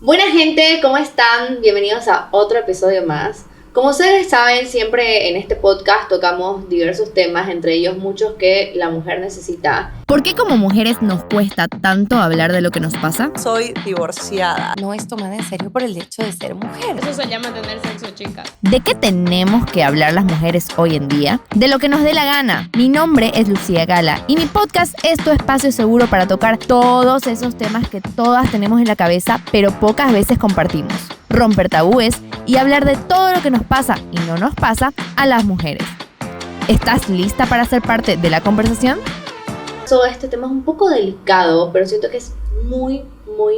Buena gente, ¿cómo están? Bienvenidos a otro episodio más. Como ustedes saben, siempre en este podcast tocamos diversos temas, entre ellos muchos que la mujer necesita. ¿Por qué como mujeres nos cuesta tanto hablar de lo que nos pasa? Soy divorciada. No es tomada en serio por el hecho de ser mujer. Eso se llama tener sexo, chicas. ¿De qué tenemos que hablar las mujeres hoy en día? De lo que nos dé la gana. Mi nombre es Lucía Gala y mi podcast es tu espacio seguro para tocar todos esos temas que todas tenemos en la cabeza, pero pocas veces compartimos. Romper tabúes y hablar de todo lo que nos pasa y no nos pasa a las mujeres. ¿Estás lista para ser parte de la conversación? Este tema es un poco delicado, pero siento que es muy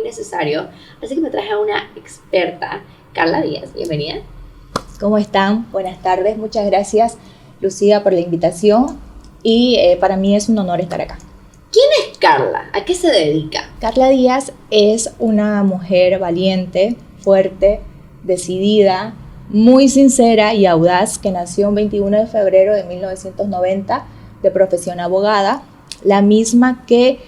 necesario. Así que me traje a una experta, Carla Díaz. Bienvenida. ¿Cómo están? Buenas tardes. Muchas gracias, Lucía, por la invitación. Y para mí es un honor estar acá. ¿Quién es Carla? ¿A qué se dedica? Carla Díaz es una mujer valiente, fuerte, decidida, muy sincera y audaz, que nació el 21 de febrero de 1990, de profesión abogada, la misma que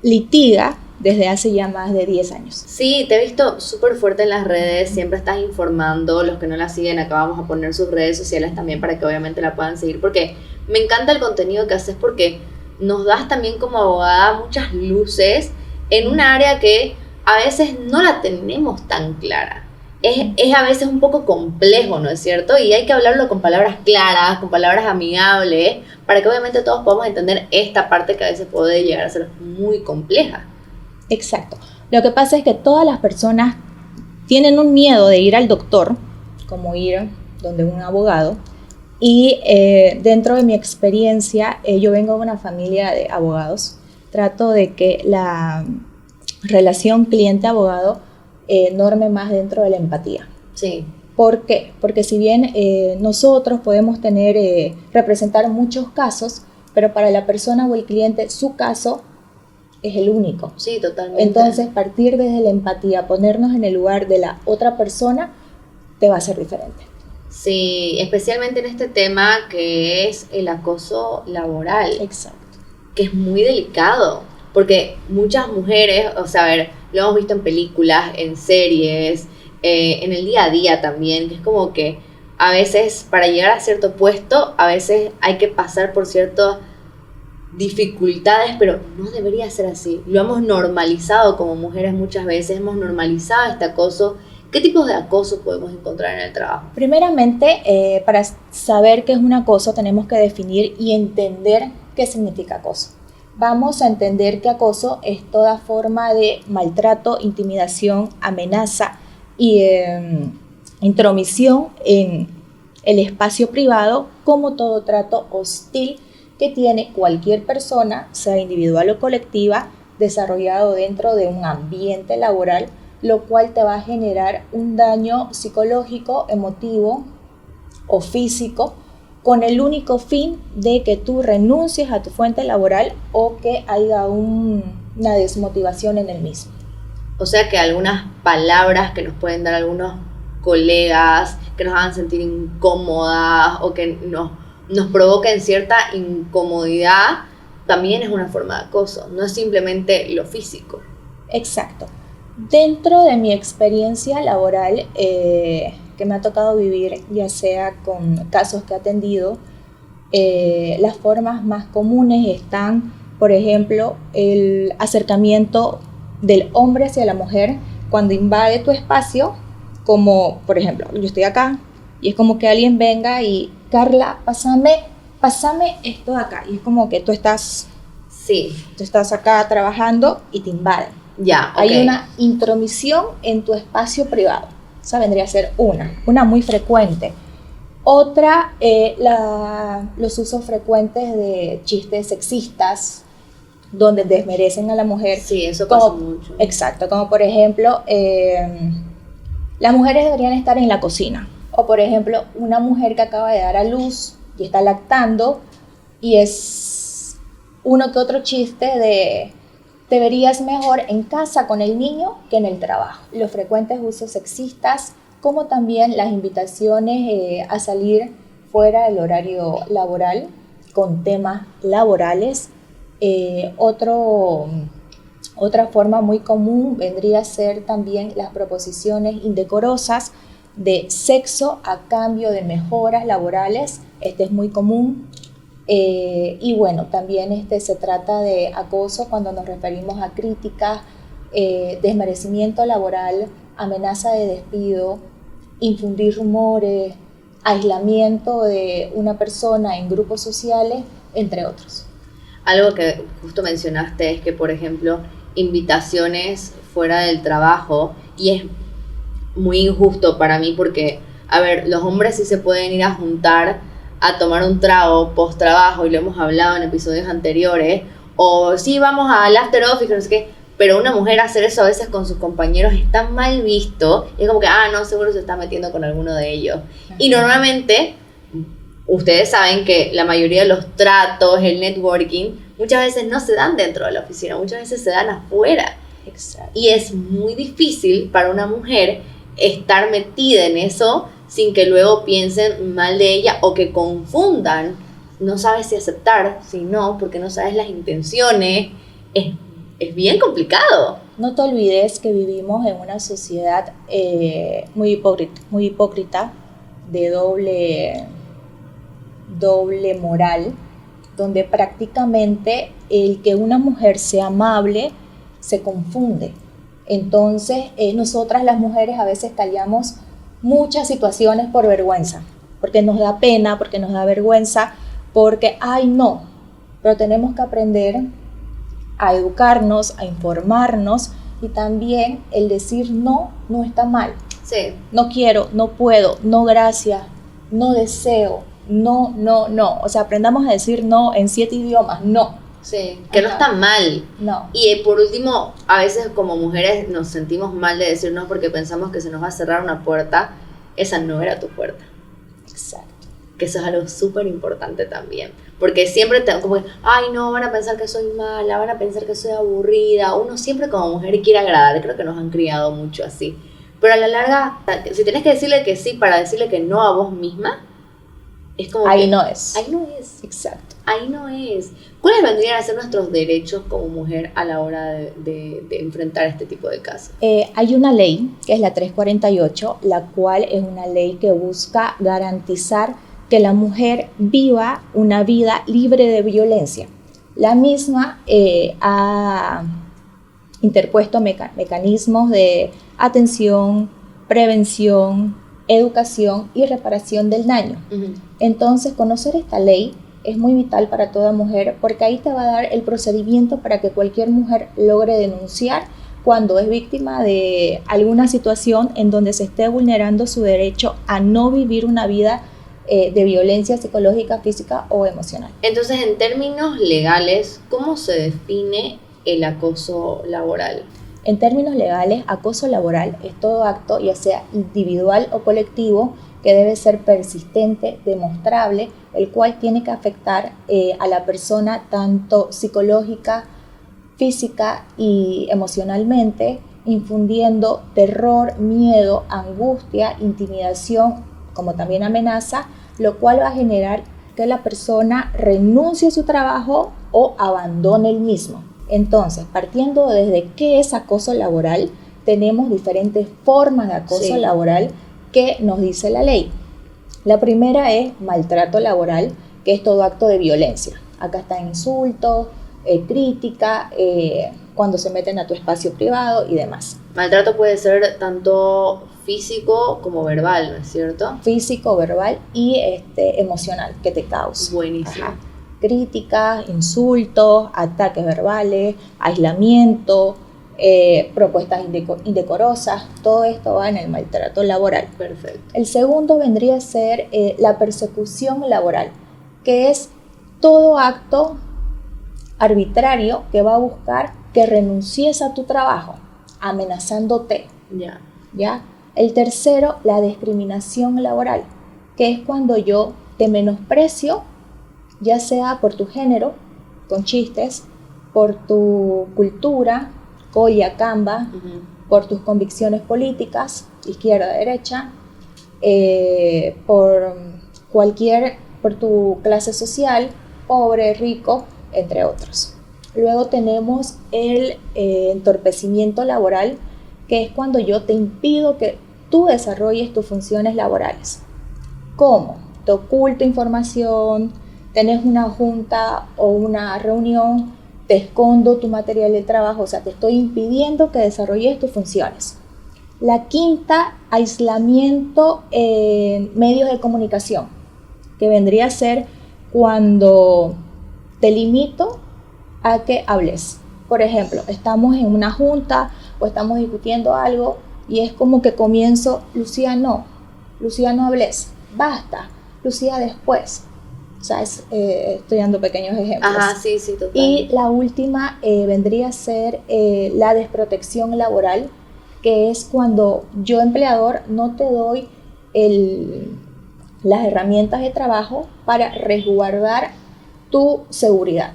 litiga desde hace ya más de 10 años. Sí, te he visto súper fuerte en las redes, siempre estás informando. Los que no la siguen, acá vamos a poner sus redes sociales también para que obviamente la puedan seguir, porque me encanta el contenido que haces, porque nos das también como abogada muchas luces en un área que a veces no la tenemos tan clara. Es a veces un poco complejo, ¿no es cierto? Y hay que hablarlo con palabras claras, con palabras amigables, para que obviamente todos podamos entender esta parte que a veces puede llegar a ser muy compleja. Exacto. Lo que pasa es que todas las personas tienen un miedo de ir al doctor, como ir donde un abogado, y dentro de mi experiencia, yo vengo de una familia de abogados. Trato de que la relación cliente-abogado norme más dentro de la empatía. Sí. ¿Por qué? Porque si bien nosotros podemos representar muchos casos, pero para la persona o el cliente su caso es el único. Sí, totalmente. Entonces, partir desde la empatía, ponernos en el lugar de la otra persona, te va a ser diferente. Sí, especialmente en este tema que es el acoso laboral. Exacto. Que es muy delicado, porque muchas mujeres, o sea, a ver, lo hemos visto en películas, en series, en el día a día también, que es como que a veces para llegar a cierto puesto, a veces hay que pasar por ciertas dificultades, pero no debería ser así. Lo hemos normalizado como mujeres muchas veces, hemos normalizado este acoso. ¿Qué tipos de acoso podemos encontrar en el trabajo? Primeramente, para saber qué es un acoso, tenemos que definir y entender qué significa acoso. Vamos a entender que acoso es toda forma de maltrato, intimidación, amenaza y intromisión en el espacio privado, como todo trato hostil que tiene cualquier persona, sea individual o colectiva, desarrollado dentro de un ambiente laboral, lo cual te va a generar un daño psicológico, emotivo o físico, con el único fin de que tú renuncies a tu fuente laboral o que haya una desmotivación en el mismo. O sea que algunas palabras que nos pueden dar algunos colegas, que nos hagan sentir incómodas o que nos provoquen cierta incomodidad, también es una forma de acoso, no es simplemente lo físico. Exacto. Dentro de mi experiencia laboral, que me ha tocado vivir, ya sea con casos que he atendido, las formas más comunes están, por ejemplo, el acercamiento del hombre hacia la mujer cuando invade tu espacio, como por ejemplo, yo estoy acá y es como que alguien venga y, Carla, pásame esto de acá, y es como que tú estás acá trabajando y te invaden. Ya, okay. Hay una intromisión en tu espacio privado. Esa vendría a ser una muy frecuente. Otra, los usos frecuentes de chistes sexistas, donde desmerecen a la mujer. Sí, eso pasa mucho. Exacto, como por ejemplo, las mujeres deberían estar en la cocina. O por ejemplo, una mujer que acaba de dar a luz y está lactando y es uno que otro chiste de te verías mejor en casa con el niño que en el trabajo. Los frecuentes usos sexistas, como también las invitaciones a salir fuera del horario laboral con temas laborales. Otro Otra forma muy común vendría a ser también las proposiciones indecorosas de sexo a cambio de mejoras laborales. Este es muy común. Y bueno, también se trata de acoso cuando nos referimos a críticas, desmerecimiento laboral, amenaza de despido, infundir rumores, aislamiento de una persona en grupos sociales, entre otros. Algo que justo mencionaste es que, por ejemplo, invitaciones fuera del trabajo, y es muy injusto para mí porque, a ver, los hombres sí se pueden ir a juntar a tomar un trago post trabajo, y lo hemos hablado en episodios anteriores, o sí vamos al after office, no sé qué, pero una mujer hacer eso a veces con sus compañeros está mal visto, y es como que, no, seguro se está metiendo con alguno de ellos. Y normalmente, ustedes saben que la mayoría de los tratos, el networking, muchas veces no se dan dentro de la oficina, muchas veces se dan afuera. Exacto. Y es muy difícil para una mujer estar metida en eso sin que luego piensen mal de ella o que confundan. No sabes si aceptar, si no, porque no sabes las intenciones. Es bien complicado. No te olvides que vivimos en una sociedad muy hipócrita, de doble moral, donde prácticamente el que una mujer sea amable se confunde. Entonces, nosotras las mujeres a veces callamos muchas situaciones por vergüenza, porque nos da pena, porque nos da vergüenza, porque, no, pero tenemos que aprender a educarnos, a informarnos, y también el decir no está mal. Sí. No quiero, no puedo, no gracias, no deseo, no. O sea, aprendamos a decir no en 7 idiomas, no. Sí, que no está mal. No. Y por último, a veces como mujeres nos sentimos mal de decir no porque pensamos que se nos va a cerrar una puerta. Esa no era tu puerta. Exacto. Que eso es algo súper importante también. Porque siempre como que, no, van a pensar que soy mala, van a pensar que soy aburrida. Uno siempre como mujer quiere agradar, creo que nos han criado mucho así. Pero a la larga, si tenés que decirle que sí para decirle que no a vos misma, es como ahí que, no es. Ahí no es. Exacto. Ahí no es. ¿Cuáles vendrían a ser nuestros derechos como mujer a la hora de enfrentar este tipo de casos? Hay una ley, que es la 348, la cual es una ley que busca garantizar que la mujer viva una vida libre de violencia. La misma ha interpuesto mecanismos de atención, prevención, educación y reparación del daño. Uh-huh. Entonces, conocer esta ley es muy vital para toda mujer, porque ahí te va a dar el procedimiento para que cualquier mujer logre denunciar cuando es víctima de alguna situación en donde se esté vulnerando su derecho a no vivir una vida de violencia psicológica, física o emocional. Entonces, en términos legales, ¿cómo se define el acoso laboral? En términos legales, acoso laboral es todo acto, ya sea individual o colectivo, que debe ser persistente, demostrable, el cual tiene que afectar a la persona tanto psicológica, física y emocionalmente, infundiendo terror, miedo, angustia, intimidación, como también amenaza, lo cual va a generar que la persona renuncie a su trabajo o abandone el mismo. Entonces, partiendo desde qué es acoso laboral, tenemos diferentes formas de acoso laboral que nos dice la ley. La primera es maltrato laboral, que es todo acto de violencia. Acá están insultos, crítica, cuando se meten a tu espacio privado y demás. Maltrato puede ser tanto físico como verbal, ¿no es cierto? Físico, verbal y emocional, que te causa. Buenísimo. Ajá. Críticas, insultos, ataques verbales, aislamiento, propuestas indecorosas, todo esto va en el maltrato laboral. Perfecto. El segundo vendría a ser la persecución laboral, que es todo acto arbitrario que va a buscar que renuncies a tu trabajo, amenazándote. ¿Ya? El tercero, la discriminación laboral, que es cuando yo te menosprecio, ya sea por tu género, con chistes, por tu cultura, colla, camba, por tus convicciones políticas, izquierda, derecha, por tu clase social, pobre, rico, entre otros. Luego tenemos el entorpecimiento laboral, que es cuando yo te impido que tú desarrolles tus funciones laborales. ¿Cómo? Te oculto información, tenés una junta o una reunión, te escondo tu material de trabajo, o sea, te estoy impidiendo que desarrolles tus funciones. La quinta, aislamiento en medios de comunicación, que vendría a ser cuando te limito a que hables. Por ejemplo, estamos en una junta o estamos discutiendo algo y es como que comienzo, Lucía no hables, basta, Lucía después. O sea, estoy dando pequeños ejemplos. Ajá, sí, total. Y la última vendría a ser la desprotección laboral, que es cuando yo, empleador, no te doy las herramientas de trabajo para resguardar tu seguridad.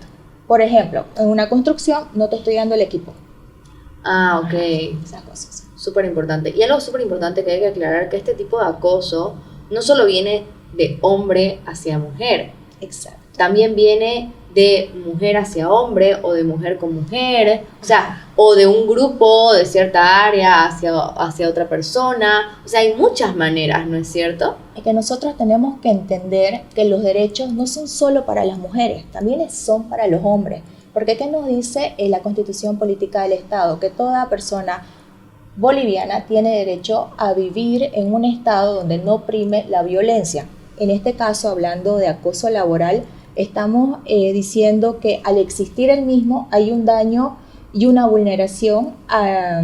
Por ejemplo, en una construcción no te estoy dando el equipo. Ah, ok. Esas cosas. Súper importante. Y algo súper importante que hay que aclarar, que este tipo de acoso no solo viene de hombre hacia mujer. Exacto. También viene de mujer hacia hombre o de mujer con mujer, o sea, o de un grupo de cierta área hacia otra persona. O sea, hay muchas maneras, ¿no es cierto? Es que nosotros tenemos que entender que los derechos no son solo para las mujeres, también son para los hombres. Porque ¿qué nos dice la Constitución Política del Estado? Que toda persona boliviana tiene derecho a vivir en un estado donde no prime la violencia. En este caso, hablando de acoso laboral, estamos diciendo que al existir el mismo hay un daño y una vulneración a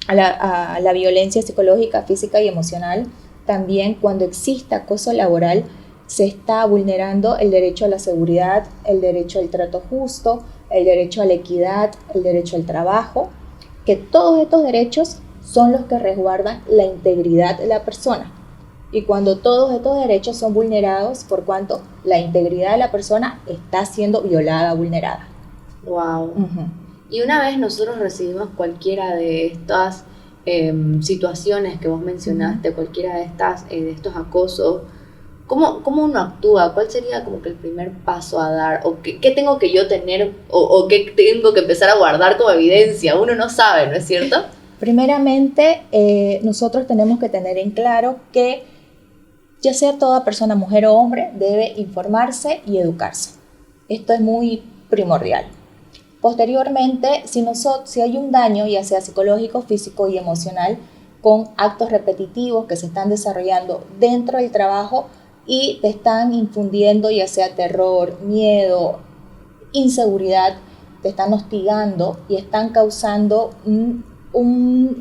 la violencia psicológica, física y emocional. También cuando existe acoso laboral se está vulnerando el derecho a la seguridad, el derecho al trato justo, el derecho a la equidad, el derecho al trabajo, que todos estos derechos son los que resguardan la integridad de la persona. Y cuando todos estos derechos son vulnerados, por cuanto la integridad de la persona está siendo violada, vulnerada. Wow. Uh-huh. Y una vez nosotros recibimos cualquiera de estas situaciones que vos mencionaste, cualquiera de estos acosos, ¿cómo uno actúa? ¿Cuál sería como que el primer paso a dar? ¿O qué tengo que yo tener o qué tengo que empezar a guardar como evidencia? Uno no sabe, ¿no es cierto? Primeramente, nosotros tenemos que tener en claro que ya sea toda persona, mujer o hombre, debe informarse y educarse. Esto es muy primordial. Posteriormente, si hay un daño, ya sea psicológico, físico y emocional, con actos repetitivos que se están desarrollando dentro del trabajo y te están infundiendo ya sea terror, miedo, inseguridad, te están hostigando y están causando un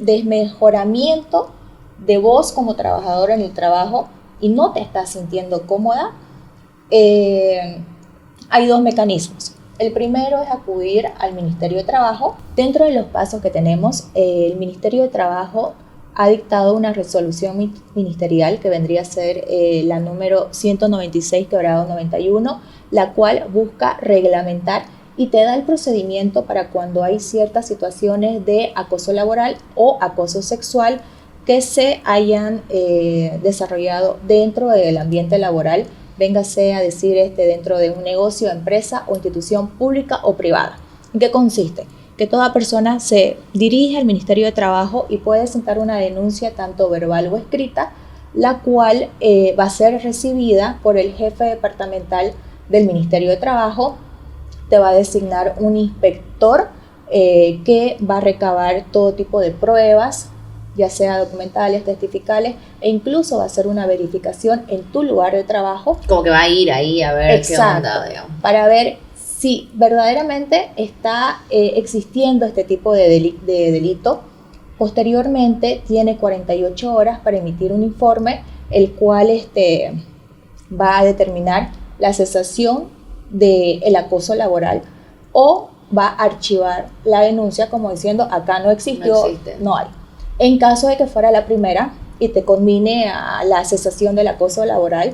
desmejoramiento de vos como trabajador en el trabajo y no te estás sintiendo cómoda, hay dos mecanismos. El primero es acudir al Ministerio de Trabajo. Dentro de los pasos que tenemos, el Ministerio de Trabajo ha dictado una resolución ministerial que vendría a ser la número 196/91, la cual busca reglamentar y te da el procedimiento para cuando hay ciertas situaciones de acoso laboral o acoso sexual que se hayan desarrollado dentro del ambiente laboral, véngase a decir dentro de un negocio, empresa o institución pública o privada. ¿En qué consiste? Que toda persona se dirige al Ministerio de Trabajo y puede presentar una denuncia tanto verbal o escrita, la cual va a ser recibida por el jefe departamental del Ministerio de Trabajo. Te va a designar un inspector que va a recabar todo tipo de pruebas, ya sea documentales, testificales, e incluso va a hacer una verificación en tu lugar de trabajo. Como que va a ir ahí a ver. Exacto, qué onda, digamos. Para ver si verdaderamente está existiendo este tipo de delito. Posteriormente tiene 48 horas para emitir un informe, el cual va a determinar la cesación del acoso laboral o va a archivar la denuncia como diciendo acá no existió, No existe. no hay. En caso de que fuera la primera y te conmine a la cesación del acoso laboral,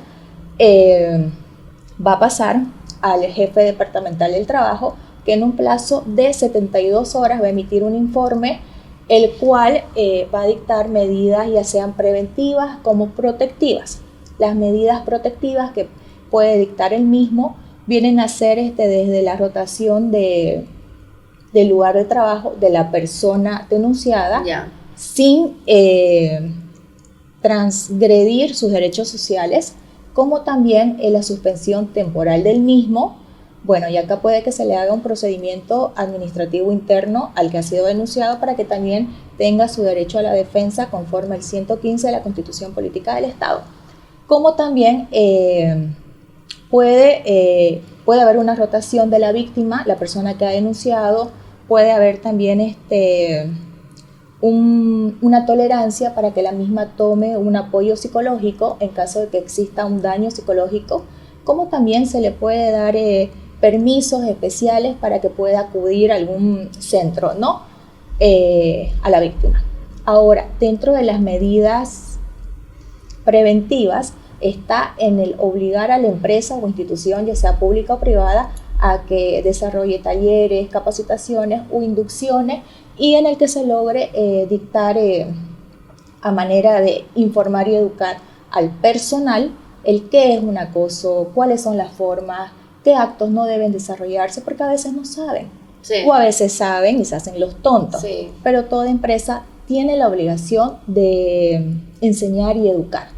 va a pasar al jefe departamental del trabajo, que en un plazo de 72 horas va a emitir un informe, el cual va a dictar medidas ya sean preventivas como protectivas. Las medidas protectivas que puede dictar el mismo vienen a ser desde la rotación de del lugar de trabajo de la persona denunciada Ya. sin transgredir sus derechos sociales, como también la suspensión temporal del mismo. Bueno, y acá puede que se le haga un procedimiento administrativo interno al que ha sido denunciado para que también tenga su derecho a la defensa conforme al 115 de la Constitución Política del Estado. Como también puede haber una rotación de la víctima, la persona que ha denunciado, puede haber también una tolerancia para que la misma tome un apoyo psicológico en caso de que exista un daño psicológico, como también se le puede dar permisos especiales para que pueda acudir a algún centro, ¿no? A la víctima. Ahora, dentro de las medidas preventivas está en el obligar a la empresa o institución, ya sea pública o privada, a que desarrolle talleres, capacitaciones o inducciones y en el que se logre dictar a manera de informar y educar al personal el qué es un acoso, cuáles son las formas, qué actos no deben desarrollarse, porque a veces no saben, Sí. o a veces saben y se hacen los tontos, Sí. pero toda empresa tiene la obligación de enseñar y educar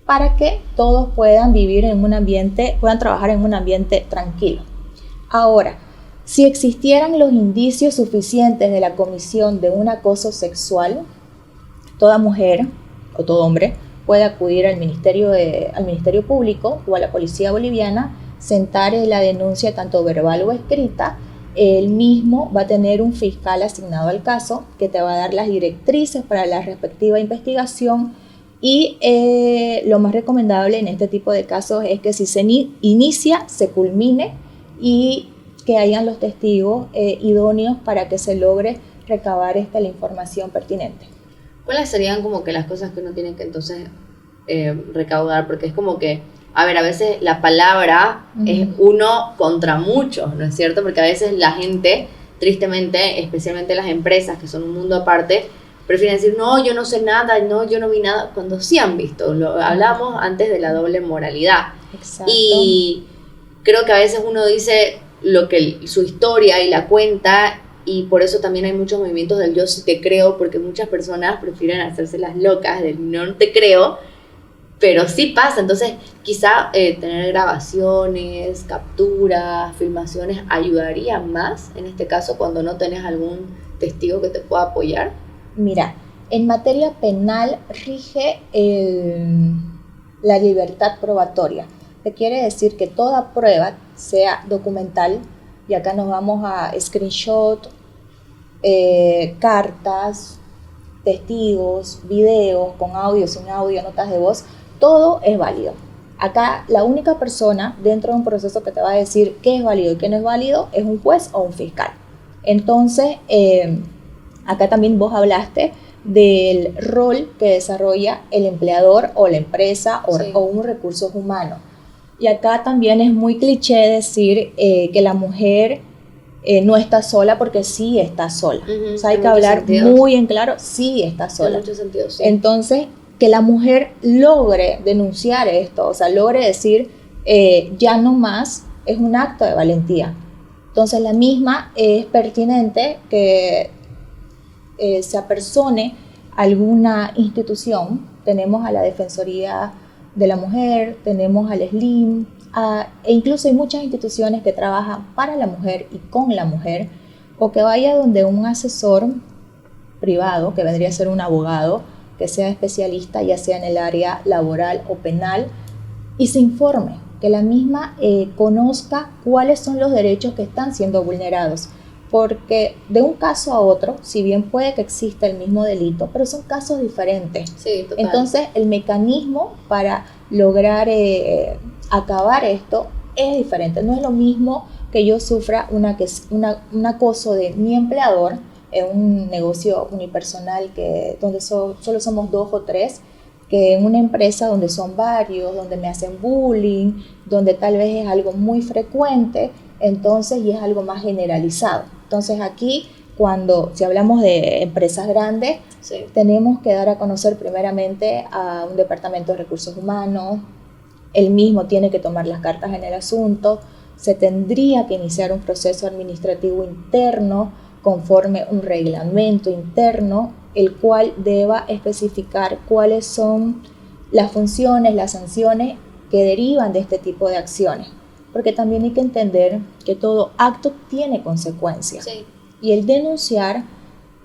para que todos puedan vivir en un ambiente, puedan trabajar en un ambiente tranquilo. Ahora, si existieran los indicios suficientes de la comisión de un acoso sexual, toda mujer o todo hombre puede acudir al Ministerio Público o a la Policía Boliviana, sentar la denuncia tanto verbal o escrita. El mismo va a tener un fiscal asignado al caso que te va a dar las directrices para la respectiva investigación y lo más recomendable en este tipo de casos es que si se inicia, se culmine y que hayan los testigos idóneos para que se logre recabar la información pertinente. ¿Cuáles serían como que las cosas que uno tiene que entonces recaudar? Porque es como que, a ver, a veces la palabra es uno contra muchos, ¿no es cierto? Porque a veces la gente, tristemente, especialmente las empresas, que son un mundo aparte, prefieren decir, no, yo no sé nada, no, yo no vi nada, cuando sí han visto. Hablamos antes de la doble moralidad. Exacto. Y creo que a veces uno dice su historia y la cuenta, y por eso también hay muchos movimientos del yo sí te creo, porque muchas personas prefieren hacerse las locas del no te creo, pero sí pasa. Entonces quizá tener grabaciones, capturas, filmaciones ayudaría más en este caso cuando no tenés algún testigo que te pueda apoyar. Mira, en materia penal rige la libertad probatoria, que quiere decir que toda prueba, sea documental, y acá nos vamos a screenshot, cartas, testigos, videos, con audio, sin audio, notas de voz, todo es válido. Acá la única persona dentro de un proceso que te va a decir qué es válido y qué no es válido es un juez o un fiscal. Entonces, acá también vos hablaste del rol que desarrolla el empleador o la empresa o un recursos humanos. Y acá también es muy cliché decir que la mujer no está sola, porque sí está sola. O sea, hay que hablar muy en claro, sí está sola. En muchos sentidos, sí. Entonces, que la mujer logre denunciar esto, o sea, logre decir ya no más, es un acto de valentía. Entonces, la misma es pertinente que se apersone alguna institución. Tenemos a la Defensoría de la Mujer, tenemos al SLIM, e incluso hay muchas instituciones que trabajan para la mujer y con la mujer, o que vaya donde un asesor privado, que vendría a ser un abogado, que sea especialista ya sea en el área laboral o penal, y se informe, que la misma conozca cuáles son los derechos que están siendo vulnerados. Porque de un caso a otro, si bien puede que exista el mismo delito, pero son casos diferentes. Sí, total. Entonces, el mecanismo para lograr acabar esto es diferente. No es lo mismo que yo sufra un acoso de mi empleador en un negocio unipersonal donde solo somos 2 o 3, que en una empresa donde son varios, donde me hacen bullying, donde tal vez es algo muy frecuente, entonces, y es algo más generalizado. Entonces aquí, si hablamos de empresas grandes, sí, tenemos que dar a conocer primeramente a un departamento de recursos humanos, él mismo tiene que tomar las cartas en el asunto, se tendría que iniciar un proceso administrativo interno conforme un reglamento interno, el cual deba especificar cuáles son las funciones, las sanciones que derivan de este tipo de acciones. Porque también hay que entender que todo acto tiene consecuencias. Sí. Y el denunciar,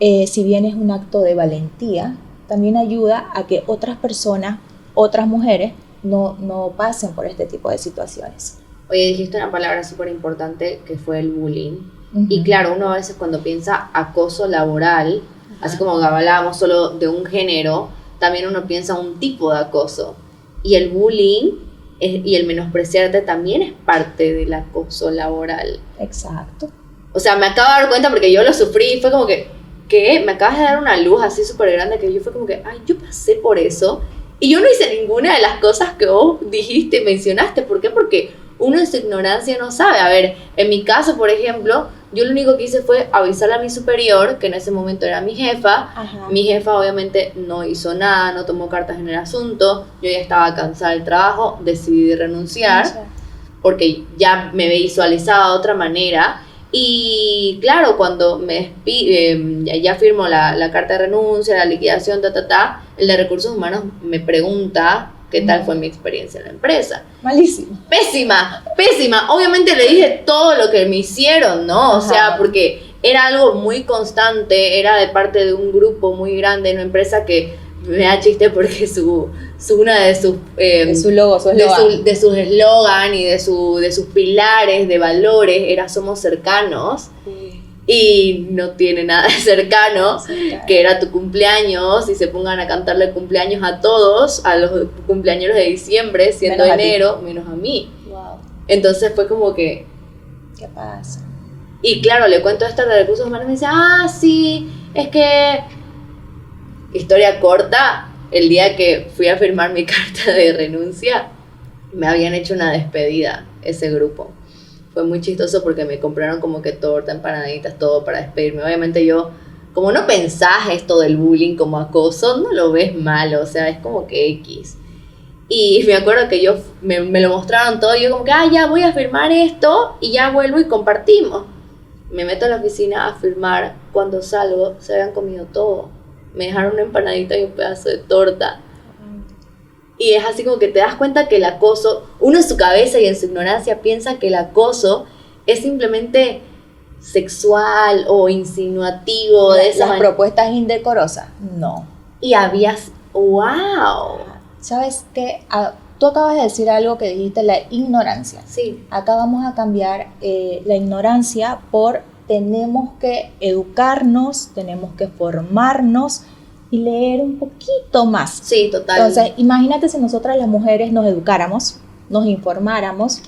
si bien es un acto de valentía, también ayuda a que otras personas, otras mujeres, no pasen por este tipo de situaciones. Oye, dijiste una palabra súper importante que fue el bullying. Uh-huh. Y claro, uno a veces cuando piensa acoso laboral, así como hablábamos solo de un género, también uno piensa un tipo de acoso. Y el bullying y el menospreciarte también es parte del acoso laboral. Exacto. O sea, me acabo de dar cuenta porque yo lo sufrí y fue como que, ¿qué? Me acabas de dar una luz así súper grande que yo fue como que, ay, yo pasé por eso. Y yo no hice ninguna de las cosas que vos dijiste y mencionaste. ¿Por qué? Porque uno en su ignorancia no sabe. A ver, en mi caso, por ejemplo, yo lo único que hice fue avisarle a mi superior, que en ese momento era mi jefa. Ajá. Mi jefa obviamente no hizo nada, no tomó cartas en el asunto. Yo ya estaba cansada del trabajo, decidí renunciar porque ya me visualizaba de otra manera. Y claro, cuando me ya firmo la carta de renuncia, la liquidación, el de recursos humanos me pregunta qué tal fue mi experiencia en la empresa. Malísimo. Pésima, pésima. Obviamente le dije todo lo que me hicieron, ¿no? O sea, porque era algo muy constante, era de parte de un grupo muy grande, una empresa que me da chiste porque una de sus de su logo, de sus eslogan y de sus pilares de valores era somos cercanos. Y no tiene nada de cercano, que era tu cumpleaños y se pongan a cantarle cumpleaños a todos, a los cumpleaños de diciembre, siendo menos enero, menos a mí. Wow. Entonces fue como que... ¿Qué pasa? Y claro, le cuento esto de recursos humanos y me dice, sí, es que... Historia corta, el día que fui a firmar mi carta de renuncia, me habían hecho una despedida ese grupo. Fue muy chistoso porque me compraron como que torta, empanaditas, todo para despedirme. Obviamente yo, como no pensás esto del bullying como acoso, no lo ves malo, o sea, es como que X. Y me acuerdo que me lo mostraron todo y yo como que, ya voy a firmar esto y ya vuelvo y compartimos. Me meto a la oficina a firmar, cuando salgo se habían comido todo. Me dejaron una empanadita y un pedazo de torta. Y es así como que te das cuenta que el acoso, uno en su cabeza y en su ignorancia piensa que el acoso es simplemente sexual o insinuativo de esa Las manera. propuestas indecorosas, no. Y habías, wow. ¿Sabes qué? Tú acabas de decir algo que dijiste, la ignorancia. Sí. Acá vamos a cambiar la ignorancia por tenemos que educarnos, tenemos que formarnos y leer un poquito más. Sí, total. Entonces, imagínate si nosotras las mujeres nos educáramos, nos informáramos,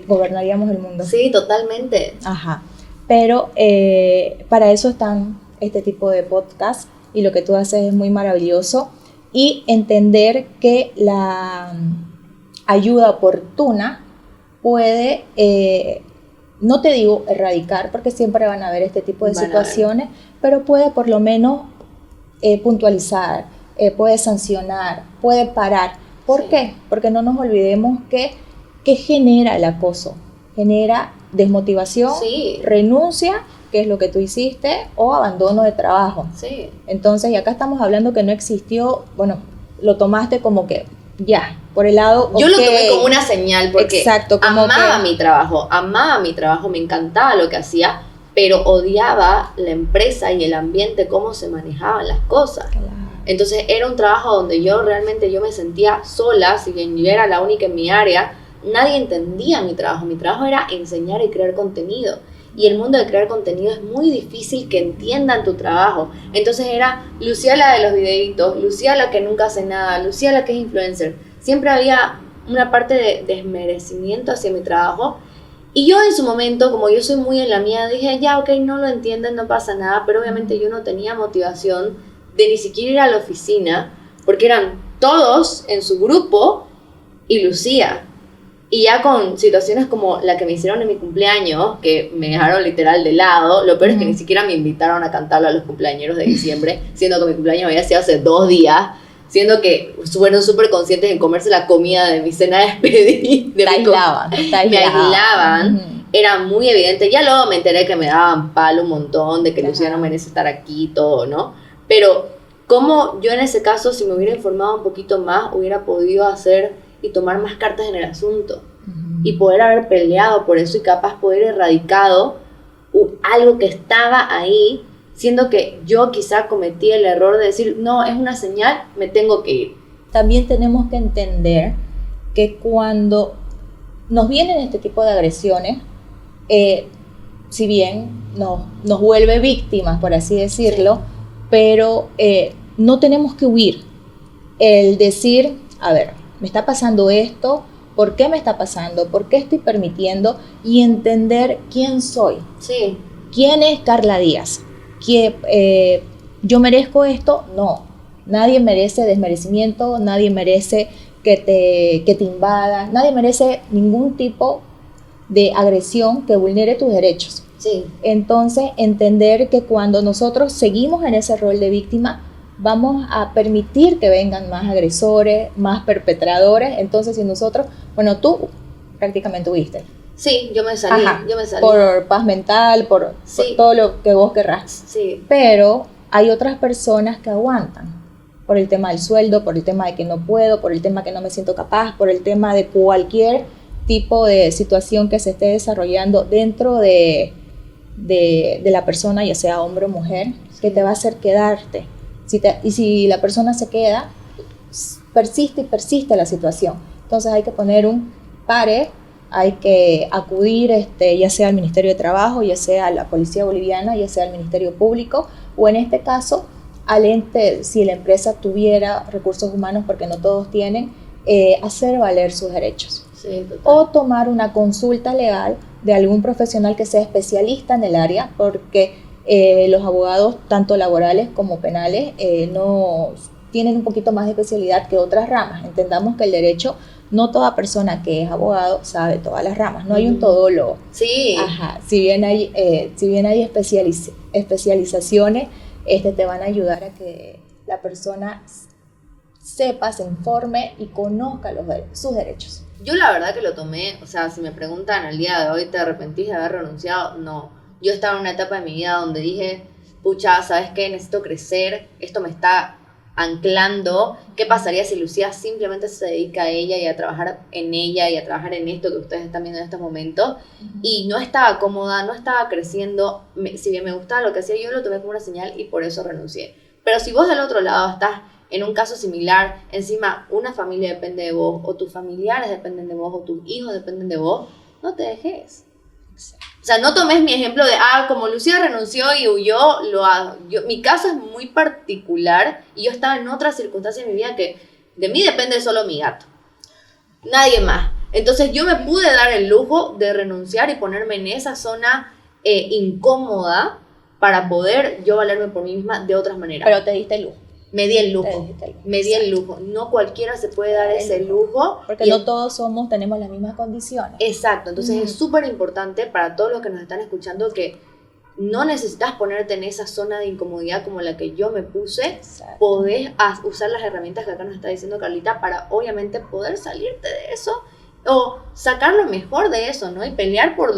gobernaríamos el mundo. Sí, totalmente. Ajá. Pero para eso están este tipo de podcasts y lo que tú haces es muy maravilloso. Y entender que la ayuda oportuna puede, no te digo erradicar, porque siempre van a haber este tipo de situaciones, pero puede por lo menos puntualizar, puede sancionar, puede parar. ¿Por qué? Porque no nos olvidemos que genera el acoso. Genera desmotivación, renuncia, que es lo que tú hiciste, o abandono de trabajo. Sí. Entonces, y acá estamos hablando que no existió, bueno, lo tomaste como que ya, por el lado... Yo lo tomé como una señal porque exacto, como amaba mi trabajo, me encantaba lo que hacía, pero odiaba la empresa y el ambiente, cómo se manejaban las cosas. Claro. Entonces era un trabajo donde yo me sentía sola, si bien yo era la única en mi área, nadie entendía mi trabajo era enseñar y crear contenido. Y el mundo de crear contenido es muy difícil que entiendan tu trabajo. Entonces era Lucía la de los videitos, Lucía la que nunca hace nada, Lucía la que es influencer. Siempre había una parte de desmerecimiento hacia mi trabajo. Y yo en su momento, como yo soy muy en la mía, dije, ya, ok, no lo entienden, no pasa nada. Pero obviamente yo no tenía motivación de ni siquiera ir a la oficina, porque eran todos en su grupo y Lucía. Y ya con situaciones como la que me hicieron en mi cumpleaños, que me dejaron literal de lado, lo peor es que ni siquiera me invitaron a cantarlo a los cumpleaños de diciembre, siendo que mi cumpleaños había sido hace 2 días, siendo que fueron súper conscientes en comerse la comida de mi cena de despedida. Me aislaban. Me aislaban. era muy evidente. Ya luego me enteré que me daban palo un montón, de que Ajá. Lucía no merece estar aquí, todo, ¿no? Pero como yo en ese caso, si me hubiera informado un poquito más, hubiera podido hacer y tomar más cartas en el asunto. Y poder haber peleado por eso y capaz poder erradicado algo que estaba ahí, siendo que yo quizá cometí el error de decir, no, es una señal, me tengo que ir. También tenemos que entender que cuando nos vienen este tipo de agresiones, si bien nos vuelve víctimas, por así decirlo, pero no tenemos que huir. El decir, a ver, me está pasando esto, ¿por qué me está pasando? ¿Por qué estoy permitiendo? Y entender quién soy. Sí, ¿Quién es Carla Díaz? ¿Que yo merezco esto? No. Nadie merece desmerecimiento, nadie merece que te invada, nadie merece ningún tipo de agresión que vulnere tus derechos. sí. Entonces, entender que cuando nosotros seguimos en ese rol de víctima, vamos a permitir que vengan más agresores, más perpetradores. Entonces, si nosotros, bueno, tú prácticamente huiste. Sí, yo me salí, Ajá, yo me salí. por paz mental, por Sí. todo lo que vos querrás. Sí, Pero hay otras personas que aguantan por el tema del sueldo, por el tema de que no puedo, por el tema que no me siento capaz, por el tema de cualquier tipo de situación que se esté desarrollando dentro de la persona, ya sea hombre o mujer, que te va a hacer quedarte. Y si la persona se queda, persiste y persiste la situación. Entonces hay que poner un pare, hay que acudir ya sea al Ministerio de Trabajo, ya sea a la Policía Boliviana, ya sea al Ministerio Público, o en este caso al ente, si la empresa tuviera recursos humanos, porque no todos tienen, hacer valer sus derechos. sí, total. O tomar una consulta legal de algún profesional que sea especialista en el área, porque los abogados, tanto laborales como penales, no tienen un poquito más de especialidad que otras ramas. Entendamos que el derecho, no toda persona que es abogado sabe todas las ramas, no hay un todólogo. Sí, Ajá, si bien hay especializaciones, te van a ayudar a que la persona sepa, se informe y conozca sus derechos. yo la verdad que lo tomé, o sea, si me preguntan al día de hoy, ¿te arrepentís de haber renunciado? No. Yo estaba en una etapa de mi vida donde dije, pucha, ¿sabes qué? Necesito crecer, esto me está anclando. ¿Qué pasaría si Lucía simplemente se dedica a ella y a trabajar en ella y a trabajar en esto que ustedes están viendo en estos momentos? Y no estaba cómoda, no estaba creciendo. Si bien me gustaba lo que hacía, yo lo tomé como una señal y por eso renuncié. Pero si vos del otro lado estás en un caso similar, encima una familia depende de vos, o tus familiares dependen de vos, o tus hijos dependen de vos, no te dejes. O sea, no tomes mi ejemplo de, como Lucía renunció y huyó, mi caso es muy particular y yo estaba en otra circunstancia en mi vida que de mí depende solo mi gato. Nadie más. Entonces yo me pude dar el lujo de renunciar y ponerme en esa zona incómoda para poder yo valerme por mí misma de otras maneras. Pero te diste el lujo. Me di el lujo. Te diste el lujo. Me di el lujo. No cualquiera se puede dar ese lujo. Porque no todos tenemos las mismas condiciones. Exacto, entonces es súper importante para todos los que nos están escuchando que no necesitas ponerte en esa zona de incomodidad como la que yo me puse. Exacto. Podés usar las herramientas que acá nos está diciendo Carlita para obviamente poder salirte de eso o sacar lo mejor de eso, ¿no? Y pelear por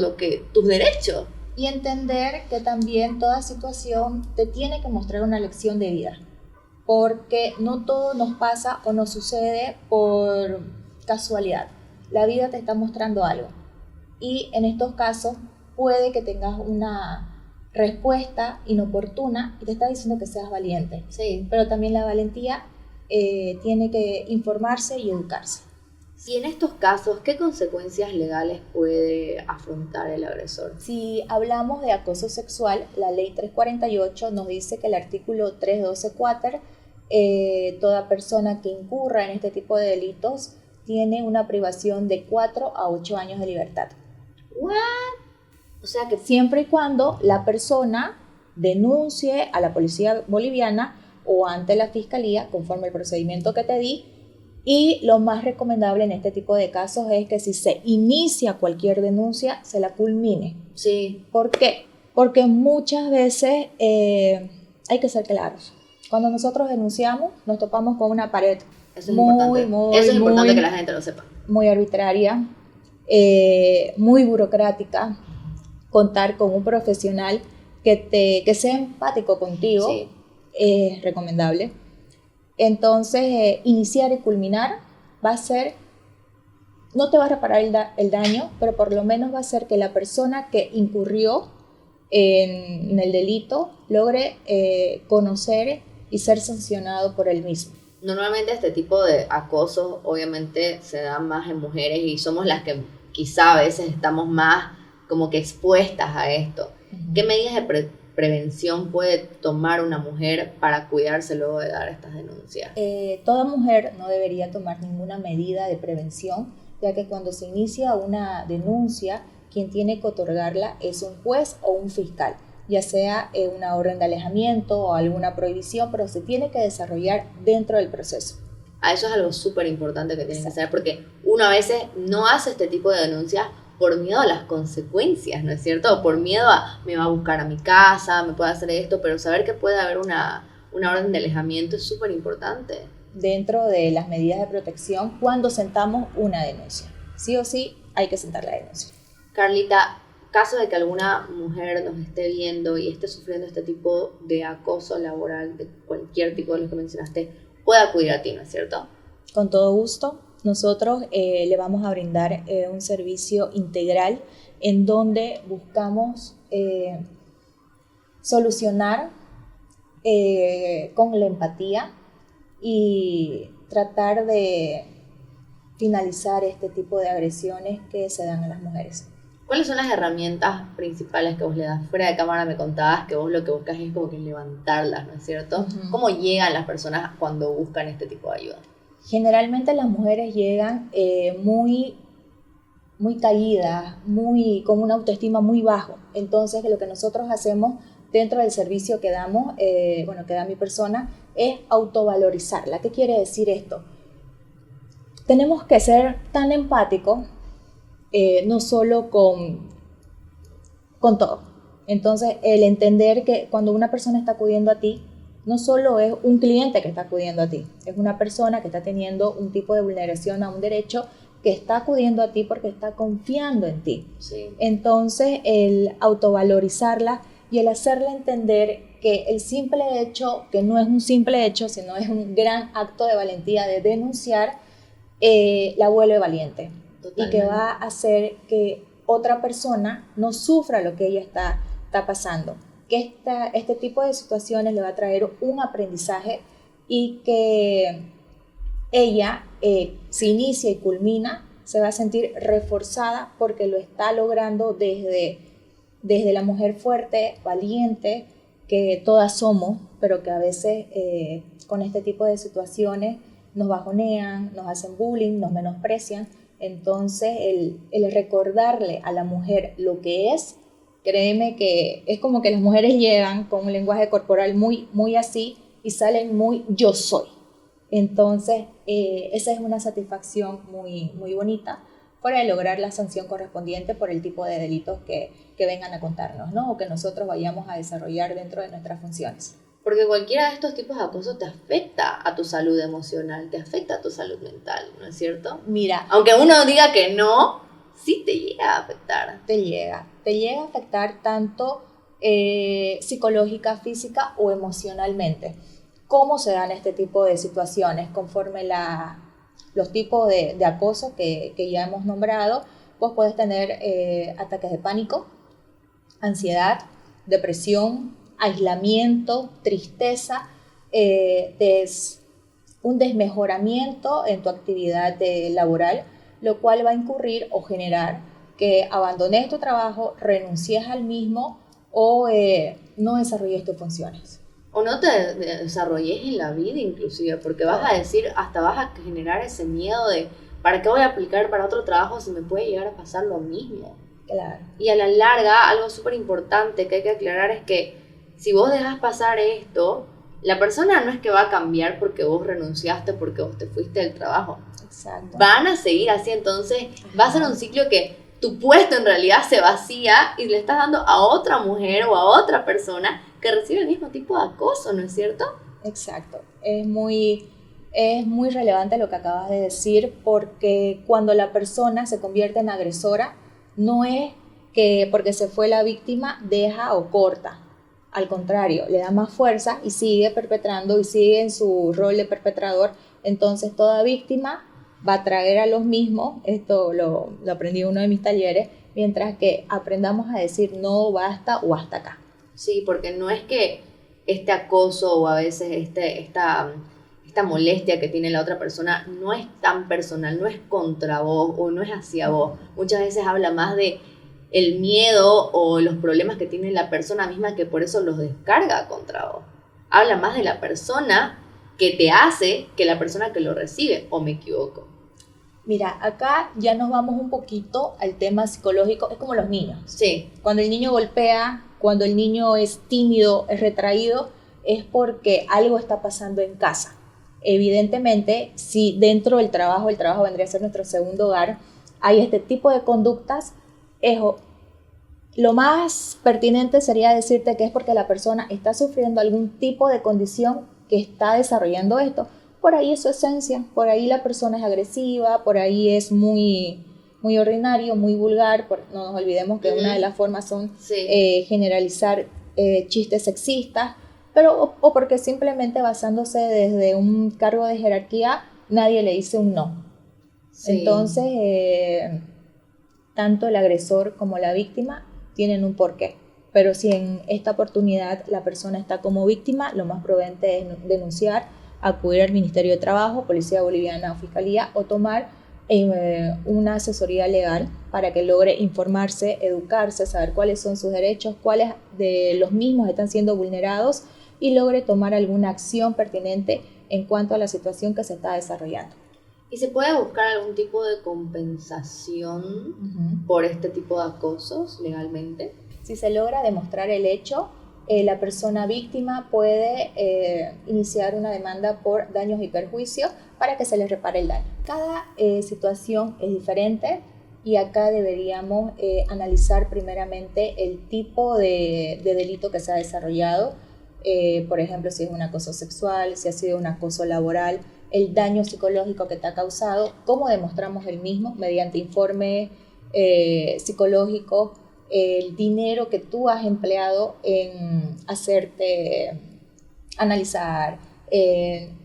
tus derechos. Y entender que también toda situación te tiene que mostrar una lección de vida. Porque no todo nos pasa o nos sucede por casualidad. La vida te está mostrando algo. Y en estos casos puede que tengas una respuesta inoportuna y te está diciendo que seas valiente. Sí. Pero también la valentía tiene que informarse y educarse. Y en estos casos, ¿qué consecuencias legales puede afrontar el agresor? Si hablamos de acoso sexual, la ley 348 nos dice que el artículo 312 quater, toda persona que incurra en este tipo de delitos tiene una privación de 4 a 8 años de libertad. ¿What? O sea que Siempre y cuando la persona denuncie a la policía boliviana o ante la fiscalía conforme el procedimiento que te di. Y lo más recomendable en este tipo de casos es que si se inicia cualquier denuncia, se la culmine. sí. ¿Por qué? Porque muchas veces hay que ser claros. Cuando nosotros denunciamos, nos topamos con una pared Eso es importante. Eso es importante que la gente lo sepa. muy arbitraria, muy burocrática. Contar con un profesional que sea empático contigo Sí. es recomendable. Entonces, iniciar y culminar va a ser, no te va a reparar el daño, pero por lo menos va a ser que la persona que incurrió en el delito logre conocer y ser sancionado por él mismo. Normalmente este tipo de acoso obviamente se da más en mujeres y somos las que quizá a veces estamos más como que expuestas a esto. ¿Qué medidas de prevención puede tomar una mujer para cuidarse luego de dar estas denuncias? Toda mujer no debería tomar ninguna medida de prevención, ya que cuando se inicia una denuncia, quien tiene que otorgarla es un juez o un fiscal, ya sea una orden de alejamiento o alguna prohibición, pero se tiene que desarrollar dentro del proceso. Eso es algo súper importante que tienen que saber, porque uno a veces no hace este tipo de denuncias por miedo a las consecuencias, ¿no es cierto? Por miedo a, me va a buscar a mi casa, me puede hacer esto, pero saber que puede haber una orden de alejamiento es súper importante. Dentro de las medidas de protección, cuando sentamos una denuncia, sí o sí hay que sentar la denuncia. Carlita, caso de que alguna mujer nos esté viendo y esté sufriendo este tipo de acoso laboral, de cualquier tipo de los que mencionaste, puede acudir a ti, ¿no es cierto? Con todo gusto, nosotros le vamos a brindar un servicio integral en donde buscamos solucionar con la empatía y tratar de finalizar este tipo de agresiones que se dan a las mujeres. ¿Cuáles son las herramientas principales que vos le das? Fuera de cámara me contabas que vos lo que buscas es como que levantarlas, ¿no es cierto? Uh-huh. ¿Cómo llegan las personas cuando buscan este tipo de ayuda? Generalmente las mujeres llegan muy caídas, con una autoestima muy bajo. Entonces lo que nosotros hacemos dentro del servicio que damos, que da mi persona, es autovalorizarla. ¿Qué quiere decir esto? Tenemos que ser tan empáticos, no solo con todo. Entonces el entender que cuando una persona está acudiendo a ti, no solo es un cliente que está acudiendo a ti, es una persona que está teniendo un tipo de vulneración a un derecho que está acudiendo a ti porque está confiando en ti. Sí. Entonces, el autovalorizarla y el hacerle entender que el simple hecho, que no es un simple hecho, sino es un gran acto de valentía de denunciar, la vuelve valiente. Totalmente. Y que va a hacer que otra persona no sufra lo que ella está pasando. Que este tipo de situaciones le va a traer un aprendizaje y que ella, se inicia y culmina, se va a sentir reforzada porque lo está logrando desde la mujer fuerte, valiente, que todas somos, pero que a veces con este tipo de situaciones nos bajonean, nos hacen bullying, nos menosprecian. Entonces el recordarle a la mujer lo que es, créeme que es como que las mujeres llegan con un lenguaje corporal muy así y salen muy yo soy. Entonces, esa es una satisfacción muy bonita fuera de lograr la sanción correspondiente por el tipo de delitos que vengan a contarnos, ¿no? O que nosotros vayamos a desarrollar dentro de nuestras funciones. Porque cualquiera de estos tipos de acoso te afecta a tu salud emocional, te afecta a tu salud mental, ¿no es cierto? Mira, aunque uno diga que no, sí te llega a afectar. Te llega a afectar tanto psicológica, física o emocionalmente. ¿Cómo se dan este tipo de situaciones? Conforme los tipos de acoso que ya hemos nombrado, vos podés tener ataques de pánico, ansiedad, depresión, aislamiento, tristeza, un desmejoramiento en tu actividad laboral, lo cual va a incurrir o generar que abandones tu trabajo, renuncies al mismo o no desarrolles tus funciones. O no te desarrolles en la vida inclusive, porque vas a decir, hasta vas a generar ese miedo de ¿para qué voy a aplicar para otro trabajo si me puede llegar a pasar lo mismo? Claro. Y a la larga, algo súper importante que hay que aclarar es que si vos dejas pasar esto, la persona no es que va a cambiar porque vos renunciaste, porque vos te fuiste del trabajo. Exacto. Van a seguir así, entonces va a ser un ciclo que tu puesto en realidad se vacía y le estás dando a otra mujer o a otra persona que recibe el mismo tipo de acoso, ¿no es cierto? Exacto. Es muy Es muy relevante lo que acabas de decir, porque cuando la persona se convierte en agresora, no es que porque se fue la víctima deja o corta. Al contrario, le da más fuerza y sigue perpetrando y sigue en su rol de perpetrador. Entonces toda víctima va a traer a los mismos, esto lo aprendí en uno de mis talleres, mientras que aprendamos a decir no, basta o hasta acá. Sí, porque no es que este acoso o a veces esta molestia que tiene la otra persona no es tan personal, no es contra vos o no es hacia vos. Muchas veces habla más de el miedo o los problemas que tiene la persona misma, que por eso los descarga contra vos. Habla más de la persona que te hace que la persona que lo recibe, ¿o me equivoco? Mira, acá ya nos vamos un poquito al tema psicológico, es como los niños. Sí. Cuando el niño golpea, cuando el niño es tímido, es retraído, es porque algo está pasando en casa. Evidentemente, si dentro del trabajo, el trabajo vendría a ser nuestro segundo hogar, hay este tipo de conductas, lo más pertinente sería decirte que es porque la persona está sufriendo algún tipo de condición que está desarrollando esto. Por ahí es su esencia, por ahí la persona es agresiva, por ahí es muy ordinario, muy vulgar. No nos olvidemos que una de las formas son generalizar chistes sexistas, pero o porque simplemente basándose desde un cargo de jerarquía nadie le dice un no. Sí. Entonces, tanto el agresor como la víctima tienen un porqué. Pero si en esta oportunidad la persona está como víctima, lo más prudente es denunciar, acudir al Ministerio de Trabajo, Policía Boliviana o Fiscalía, o tomar una asesoría legal para que logre informarse, educarse, saber cuáles son sus derechos, cuáles de los mismos están siendo vulnerados y logre tomar alguna acción pertinente en cuanto a la situación que se está desarrollando. ¿Y se puede buscar algún tipo de compensación por este tipo de acosos legalmente? Si se logra demostrar el hecho, la persona víctima puede iniciar una demanda por daños y perjuicios para que se le repare el daño. Cada situación es diferente y acá deberíamos analizar primeramente el tipo de delito que se ha desarrollado. Por ejemplo, si es un acoso sexual, si ha sido un acoso laboral, el daño psicológico que te ha causado, cómo demostramos el mismo mediante informe psicológico, el dinero que tú has empleado en hacerte analizar,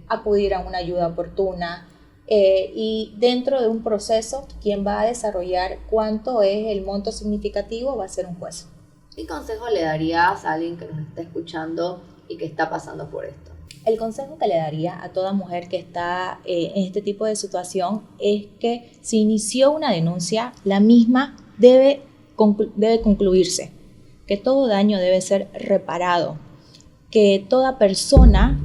acudir a una ayuda oportuna, y dentro de un proceso, quien va a desarrollar cuánto es el monto significativo va a ser un juez. ¿Qué consejo le darías a alguien que nos está escuchando y que está pasando por esto? El consejo que le daría a toda mujer que está en este tipo de situación es que si inició una denuncia, la misma debe concluirse, que todo daño debe ser reparado, que toda persona,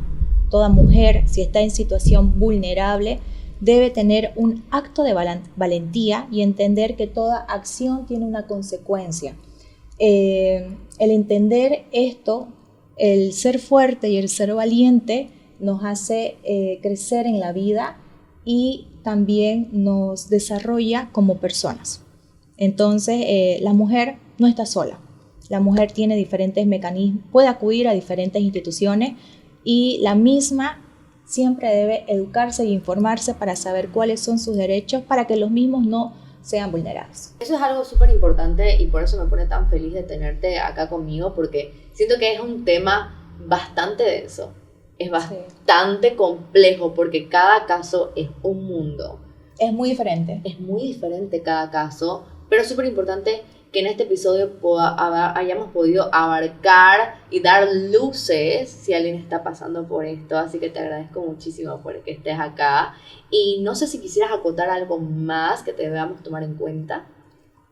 toda mujer, si está en situación vulnerable, debe tener un acto de valentía y entender que toda acción tiene una consecuencia. El entender esto, el ser fuerte y el ser valiente nos hace crecer en la vida y también nos desarrolla como personas. Entonces, la mujer no está sola. La mujer tiene diferentes mecanismos, puede acudir a diferentes instituciones y la misma siempre debe educarse e informarse para saber cuáles son sus derechos para que los mismos no sean vulnerados. Eso es algo súper importante y por eso me pone tan feliz de tenerte acá conmigo, porque siento que es un tema bastante denso, es bastante complejo, porque cada caso es un mundo. Es muy diferente. Es muy diferente cada caso, pero es súper importante que en este episodio hayamos podido abarcar y dar luces si alguien está pasando por esto, así que te agradezco muchísimo por que estés acá. Y no sé si quisieras acotar algo más que debamos tomar en cuenta.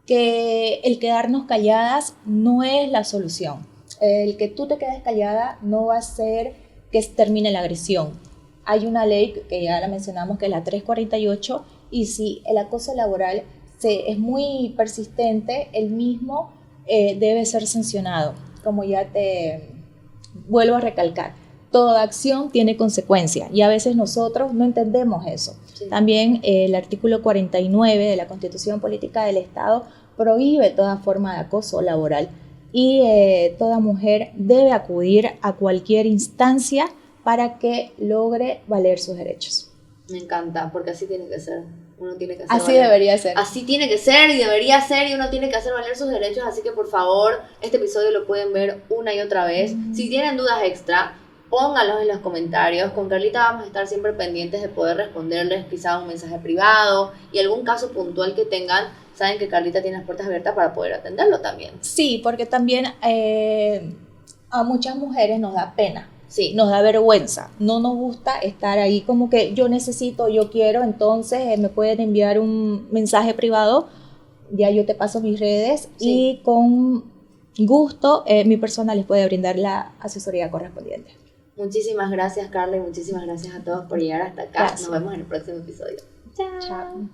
Que el quedarnos calladas no es la solución. El que tú te quedes callada no va a hacer que termine la agresión. Hay una ley que ya la mencionamos, que es la 348, y si el acoso laboral es muy persistente, el mismo debe ser sancionado. Como ya te vuelvo a recalcar, toda acción tiene consecuencia y a veces nosotros no entendemos eso. Sí. También el artículo 49 de la Constitución Política del Estado prohíbe toda forma de acoso laboral y toda mujer debe acudir a cualquier instancia para que logre valer sus derechos. Me encanta, porque así tiene que ser. Uno tiene que hacer Así valer. debería ser. Así tiene que ser y debería ser, y uno tiene que hacer valer sus derechos. Así que por favor, este episodio lo pueden ver una y otra vez. Si tienen dudas extra, pónganlos en los comentarios. Con Carlita vamos a estar siempre pendientes de poder responderles quizá un mensaje privado y algún caso puntual que tengan. Saben que Carlita tiene las puertas abiertas para poder atenderlo también. Sí, porque también a muchas mujeres nos da pena. Sí. Nos da vergüenza, no nos gusta estar ahí como que yo necesito, yo quiero, entonces me pueden enviar un mensaje privado, ya yo te paso mis redes y con gusto mi persona les puede brindar la asesoría correspondiente. Muchísimas gracias, Carla, y muchísimas gracias a todos por llegar hasta acá. Gracias. Nos vemos en el próximo episodio. Chao.